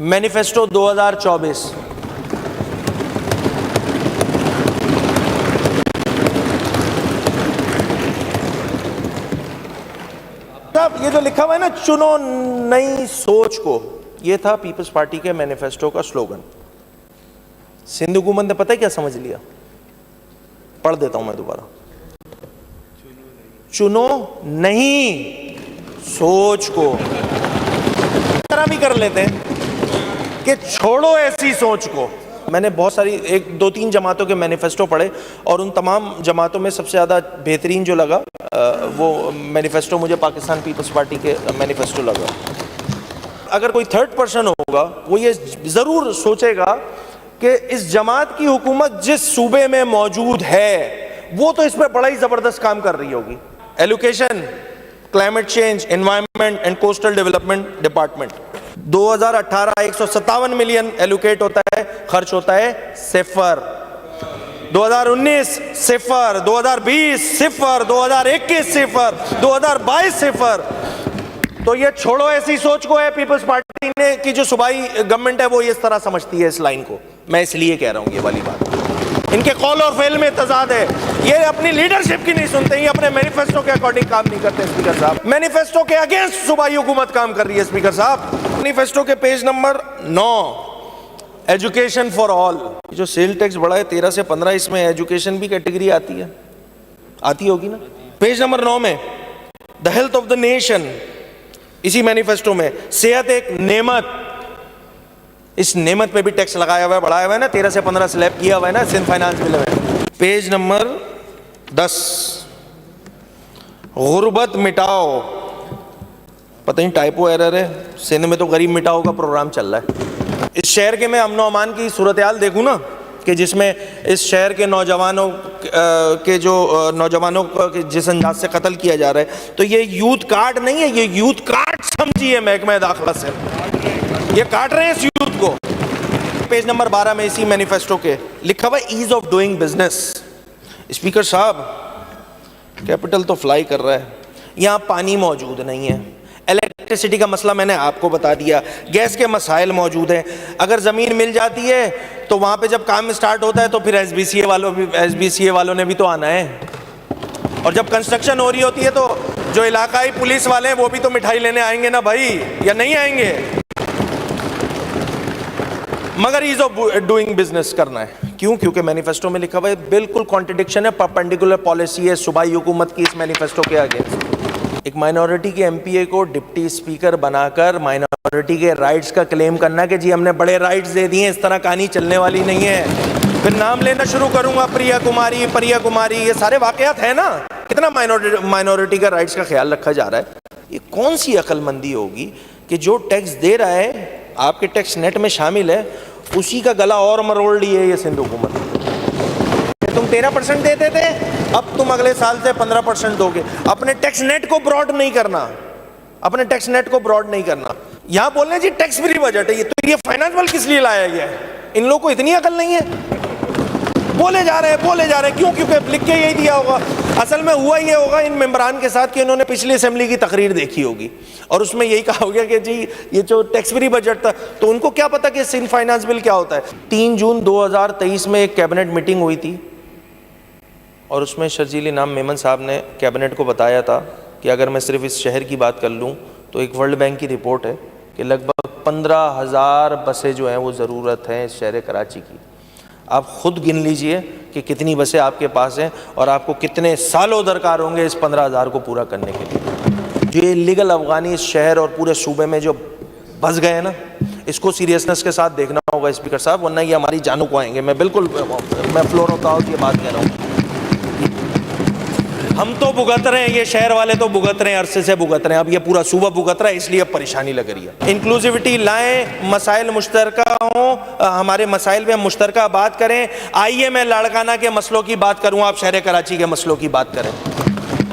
Manifesto 2024। साहब ये जो लिखा हुआ है ना, चुनो नई सोच को, ये था पीपल्स पार्टी के मैनिफेस्टो का स्लोगन। सिंध हुकूमत ने पता है क्या समझ लिया? पढ़ देता हूं मैं दोबारा। चुनो नहीं सोच को। तरह भी कर लेते हैं कि छोड़ो ऐसी सोच को। मैंने बहुत सारी 1-2-3 जमातों के मैनिफेस्टो पढ़े और उन तमाम जमातों में सबसे ज़्यादा बेहतरीन जो लगा वो मैनिफेस्टो मुझे पाकिस्तान पीपल्स पार्टी के मैनिफेस्टो लगा। अगर कोई थर्ड पर्सन होगा वो ये ज़रूर सोचेगा कि इस जमात की हुकूमत जिस सूबे में मौजूद है वो तो इस पर बड़ा ही ज़बरदस्त काम कर रही होगी। Education, climate change, environment and coastal development department, 2018 157 million allocate होता है, खर्च होता है सिफर। 2019 सिफर, 2020 सिफर, 2021 सिफर, 2022 सिफर। तो ये छोड़ो ऐसी सोच को है पीपल्स पार्टी ने कि जो सूबाई गवर्नमेंट है वो इस तरह समझती है इस लाइन को। मैं इसलिए कह रहा हूं ये वाली बात। इनके कौल और फेल में तजाद है। ये अपनी लीडरशिप की नहीं सुनते, ये अपने मैनिफेस्टो के अकॉर्डिंग काम नहीं करते। स्पीकर साहब, मैनिफेस्टो के अगेंस्ट सूबाई हुकूमत काम कर रही है। स्पीकर साहब, मैनिफेस्टो के page number 9, education for all. जो सेल टैक्स बढ़ा है 13 से 15, इसमें एजुकेशन भी कैटेगरी आती है, आती होगी ना। पेज नंबर 9 में the health of the nation, इसी मैनिफेस्टो में सेहत एक नेमत, इस नेमत पे भी टैक्स लगाया हुआ है, बढ़ाया हुआ है ना, 13 से 15 स्लैब किया हुआ है ना सिंध फाइनेंस बिल में। पेज नंबर 10, गुर्बत मिटाओ। पता नहीं टाइपो एरर है, सिंध में तो गरीब मिटाओ का प्रोग्राम चल रहा है। इस शहर के मैं अमन अमान की सूरत हाल देखूँ ना, कि जिसमें इस शहर के नौजवानों के जो नौजवानों को जिस अंदाज से कत्ल किया जा रहा है, तो ये यूथ कार्ड नहीं है, ये यूथ कार्ड समझिए महकमा दाखिला से, ये काट रहे हैं इस यूथ को। पेज नंबर 12 में इसी मैनिफेस्टो के लिखा हुआ ease of doing business. Speaker साहब, कैपिटल तो फ्लाई कर रहा है, यहाँ पानी मौजूद नहीं है, इलेक्ट्रिसिटी का मसला मैंने आपको बता दिया, गैस के मसाइल मौजूद हैं। अगर ज़मीन मिल जाती है तो वहाँ पे जब काम स्टार्ट होता है तो फिर एसबीसीए वालों ने भी तो आना है, और जब कंस्ट्रक्शन हो रही होती है तो जो इलाकाई पुलिस वाले हैं वो भी तो मिठाई लेने आएंगे ना भाई, या नहीं आएंगे? मगर ईज ऑफ डूइंग बिजनेस करना है। क्यों? क्योंकि मैनिफेस्टो में लिखा हुआ है, बिल्कुल कॉन्ट्रडिक्शन है, परपेंडिकुलर पॉलिसी है सूबाई हुकूमत की इस मैनिफेस्टो के अगेंस्ट। एक माइनॉरिटी के एमपीए को डिप्टी स्पीकर बनाकर माइनॉरिटी के राइट्स का क्लेम करना कि जी हमने बड़े राइट्स दे दिए, इस तरह कहानी चलने वाली नहीं है। फिर नाम लेना शुरू करूंगा, प्रिया कुमारी, ये सारे वाकयात है ना। कितना माइनॉरिटी का राइट्स का ख्याल रखा जा रहा है। ये कौन सी अक्लमंदी होगी कि जो टैक्स दे रहा है, आपके टैक्स नेट में शामिल है, उसी का गला और मरोड़ लिए ये सिंध हुकूमत। तुम 13% देते थे, अब तुम अगले साल से 15% दोगे। अपने टैक्स नेट को ब्रॉड नहीं करना, अपने टैक्स नेट को ब्रॉड नहीं करना। यहां बोल रहे हैं जी टैक्स फ्री बजट है, ये फाइनेंस बिल किस लिए लाया गया है? इन लोगों को इतनी अकल नहीं है, बोले जा रहे हैं। क्यों? क्योंकि लिख के यही दिया होगा। असल में हुआ ये होगा इन मेंबरान के साथ कि इन्होंने पिछली असेंबली की तकरीर देखी होगी और उसमें यही कहा होगा कि जी ये जो टैक्स फ्री बजट था, तो उनको क्या पता कि सिंध फाइनेंस बिल क्या होता है। 3 जून 2023 में एक कैबिनेट मीटिंग हुई थी और उसमें शर्जील इनाम मेमन साहब ने कैबिनेट को बताया था कि अगर मैं सिर्फ इस शहर की बात कर लूँ तो एक वर्ल्ड बैंक की रिपोर्ट है कि लगभग 15,000 बसें जो हैं वो ज़रूरत हैं इस शहर कराची की। आप खुद गिन लीजिए कि कितनी बसें आपके पास हैं और आपको कितने सालों दरकार होंगे इस 15,000 को पूरा करने के लिए। जो ये इलीगल अफगानी इस शहर और पूरे सूबे में जो बस गए हैं ना, इसको सीरियसनेस के साथ देखना होगा स्पीकर साहब, वरना ये हमारी जानों को आएंगे। मैं फ्लोर ऑफ हाउस ये बात कह रहा हूँ। हम तो भुगत रहे हैं, ये शहर वाले तो भुगत रहे हैं, अरसे से भुगत रहे हैं, अब ये पूरा सूबा भुगत रहा है, इसलिए अब परेशानी लग रही है। इंक्लूसिविटी लाएं, मसाइल मुश्तरका हों, हमारे मसाइल में मुश्तरका बात करें। आइए मैं लाड़काना के मसलों की बात करूँ, आप शहर कराची के मसलों की बात करें।